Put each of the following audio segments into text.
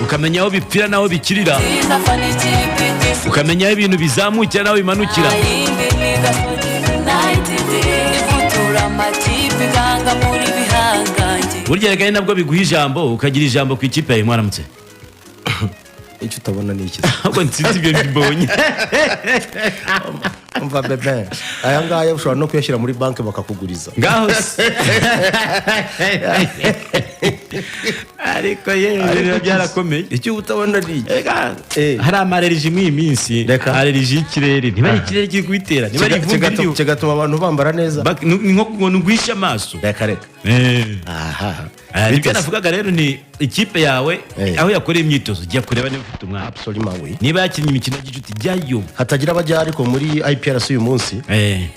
ukamenya aho bipfira naho bikirira, ukamenya aho ibintu bizamukira naho bimanukira. Burya reka nabwo biguha ijambo, ukagira ijambo ku ikipe yawe. Mwaramutse. Icyo utabona ni iki? Ahubwo nsinzi ibyo mbonye. Umva bebe, aya ngaya ushobora no kuyashyira muri banki bakakuguriza. Ngaho ariko yewe byarakomeye. Icyo utabona ni iki? Hari amareriji mu minsi, aleriji y'ikirere. Niba ari ikirere kiri kwitera, niba ari ivumbi kigatuma abantu bambara neza. Ni nko kubona ugwisha amaso. Reka. Aha. Ibyo navugaga rero ni ikipe yawe aho yakoreye imyitozo jya kureba niba ufite umwanya. Absolument oui. Niba yakinnye imikino y'igicuti jyayo. Hatagira abajya ariko muri IPRS uyu munsi.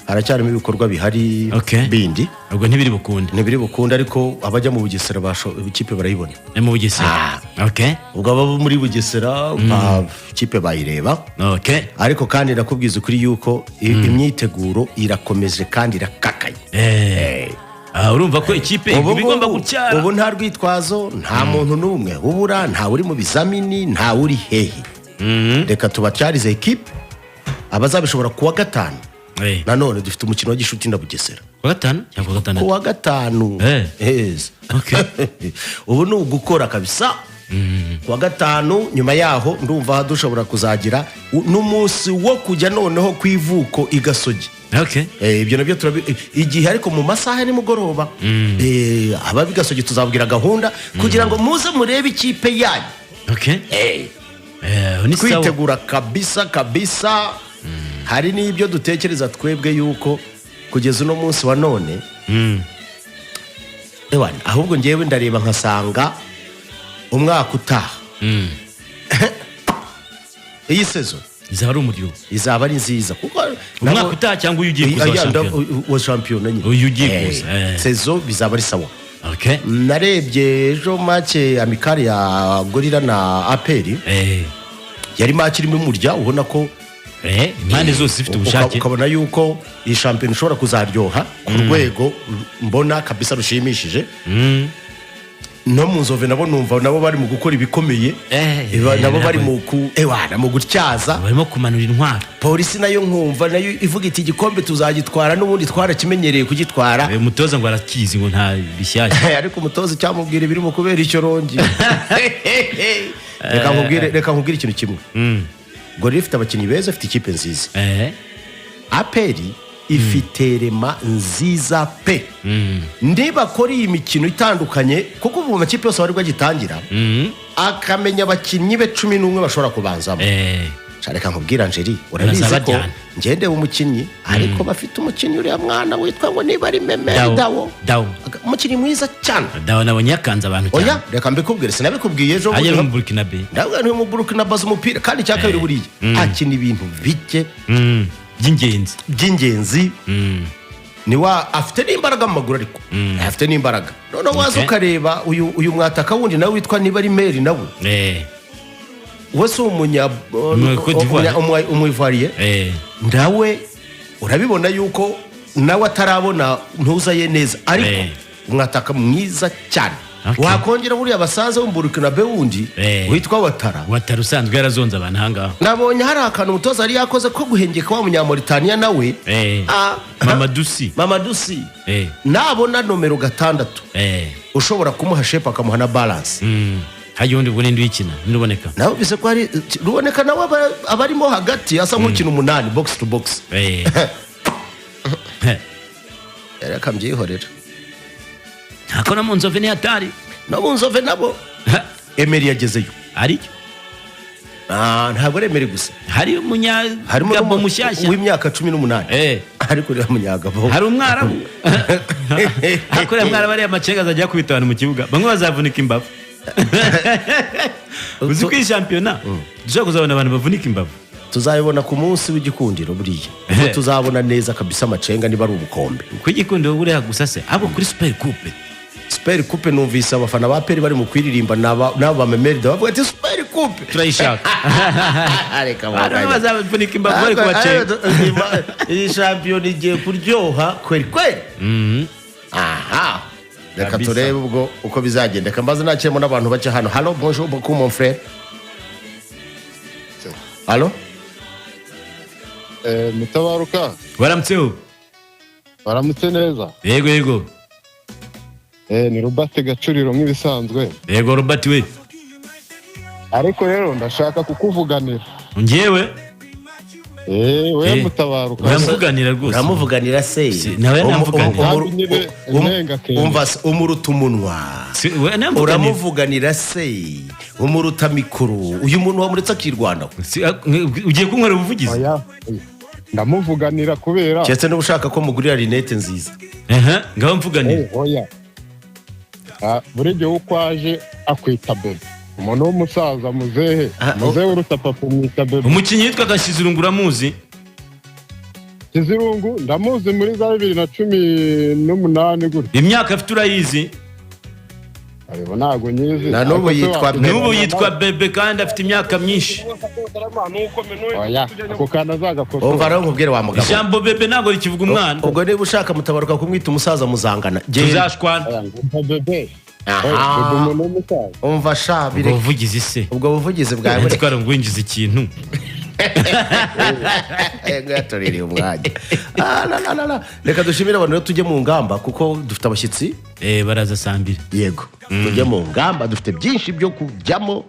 Haracyarimo ibikorwa bihari bindi. Ubwo ntibiri bukunde. Ariko abajya mu Bugesera ikipe barayibona. Mu Bugesera. Ubwo abo muri Bugesera ikipe bayireba. Ariko kandi nakubwiza kuri yuko imyiteguro irakomeje kandi irakakaye. Urumva ko ikipe igomba gucyara. Ubu nta rwitwazo, nta muntu n'umwe ubura, nta uri mu bizamini, nta uri hehe. Reka tubacyarize ikipe abazabishobora kuwa gatanu. Nanone dufite umukino w'igishuti na Bugesera. Kuwa gatanu cyangwa gatanu? Kuwa gatanu. Ubu ni ugukora kabisa. Kuwa gatanu nyuma yaho ndumva dushobora kuzagira n'umunsi wo kujya noneho kwivuko Igasogi. Ibyo nabyo igihe ariko mu masaha ni mugoroba. Ababigasogi tuzabwira gahunda kugira ngo muze murebe ikipe yanyu. Kwitegura kabisa. Hari n'ibyo dutekereza twebwe yuko kugeza uno munsi wa none. Ahubwo ngewe ndareba nkasanga umwaka utaha iyi season izaba ari nziza kuko umwaka utaha cyangwa uyu ugiye kuza wa champion nyine uyu ugiye kuza season bizaba ari sawa. Narebye ejo make amikari ya Gorilla na Aperi yari make irimo umurya ubona ko impande zose zifite ubushake, ukabona yuko iyi champion ishobora kuzaryoha ku rwego mbona kabisa rushimishije. No mu Nzove nabo numva nabo bari mu gukora ibikomeye, nabo bari mu mu gutyaza, barimo kumanura intwaro. Polisi nayo nkumva nayo ivuga iti igikombe tuzagitwara n'ubundi twarakimenyereye kugitwara. Umutoza ngo arakizi ngo nta bishyashya. Ariko umutoza cyamubwira birimo kubera icyo rongi. Reka nkubwire ikintu kimwe. Gorilla ifite abakinnyi beza, ifite ikipe nziza. Aperi ifite rema nziza pe. Ndiba kuri iyi mikino itandukanye kuko ubu amakipe yose bari bagitangira akamenya abakinnyi be 11 bashobora kubanzamo. Reka nkubwira Angeli, urabizi ko ngende umukinnyi ariko bafite umukinnyi uri mwana witwa ngo niba ari Meme Dawo. Umukinnyi mwiza cyane. Dawo nabonye yakanze abantu cyane. Oya reka mbikubwire, sinabikubwiye ejo muri Burkina Faso. Ndavuga ni mu Burkina Faso umupira kandi cyakabiri buriye akina ibintu bike by'ingenzi. Niwa afite n'imbaraga mu maguru ariko afite n'imbaraga. None waza ukareba uyu mwataka wundi nawe witwa niba ari Meri nawe. Wese umwivoiriye ndawe urabibona yuko nawe atarabona ntuzaye neza ariko umwataka mwiza cyane. Wakongera buriya basaza w'Burkina Faso wundi witwa Watara usanzwe yarazonze abantu ahangaha. Nabonye hari akantu umutoza yari yakoze ko guhengeka wa Munyamauritania nawe Mamadusi nabona nomero 6 ushobora kumuha shape akamuha na balance. Hayundi bunindi wikina niruboneka nawe bise ko ari ruboneka nawe abarimo hagati asa nk'ukina 8 box to box. Reka mbyihorera. Hakona mu Nzove ni hatari. No mu Nzove nabo Emery yagezeyo ari ntabwo Emery gusa hari umunyagabo mushyashya w'imyaka 18 ariko uri umunyagabo hari umwarabu akora mwarabu ari amacenga azajya kubita abantu mu kibuga bamwe bazavunika imbavu. Uzi ko championnat dushaka kuzabona abantu bavunika imbavu. Tuzayibona ku munsi w'igikundiro buriya tuzabona neza kabisa amacenga niba ari ubukombe ku igikundiro buriya gusa se abo kuri Super Coupe numvise abafana ba Peri bari mu kwiririmba nabo ba Memeri bavuga ati Super Coupe turayishaka. Areka bazavunika imbavu bari kubacenga. Iyi champion igiye kuryoha kweli. reka turebe ubwo uko bizagenda. Reka mbaze nakiremo n'abantu bake hano. Halo, bonjour beaucoup mon frère. Halo? Mutabaruka. Waramutseho. Waramutse neza. Yego. Ni Robert Gacuriro nk'ibisanzwe. Yego Robert we. Ariko rero ndashaka kukuvuganira. Njyewe? We Mutabaruka. Uramuvuganira rwose. Uramuvuganira se. Nawe namuvuganira. Umva umuruta umunwa. Uramuvuganira se. Umuruta mikuru. Uyu muntu wamuretse akirwanaho. Ugiye kunkorera ubuvugizi? Ndamuvuganira kubera. Cyetse no ushaka ko mugurira rinete nziza. Ngaho mvuganira. Oya. Buri gihe uko aje akwita bebe. Umuntu w'umusaza muzehe uruta papa umwita bebe. Umukinnyi yitwa Gashizirungu uramuzi? Kizirungu ndamuzi muri za 2018 gutya. Imyaka afite urayizi? Ariko ntago nyizi. Na n'ubu yitwa bebe kandi afite imyaka myinshi. Oya, ako kana zagakosora. Umva rero nkubwire wa mugabo. Ijambo bebe ntago rikivuga umwana. Ubwo niba ushaka Mutabaruka kumwita umusaza muzangana. Tuzashwana. Bebe. Umva shabire. Ubwo buvugizi se. Ubwo buvugizi bwawe. Ndikora ngo winjize ikintu. Ngatorere umwanya. Reka dushimire abantu tujye mu ngamba kuko dufite abashyitsi. Baraza sambira. Yego. Tujye mu ngamba dufite byinshi byo kujyamo.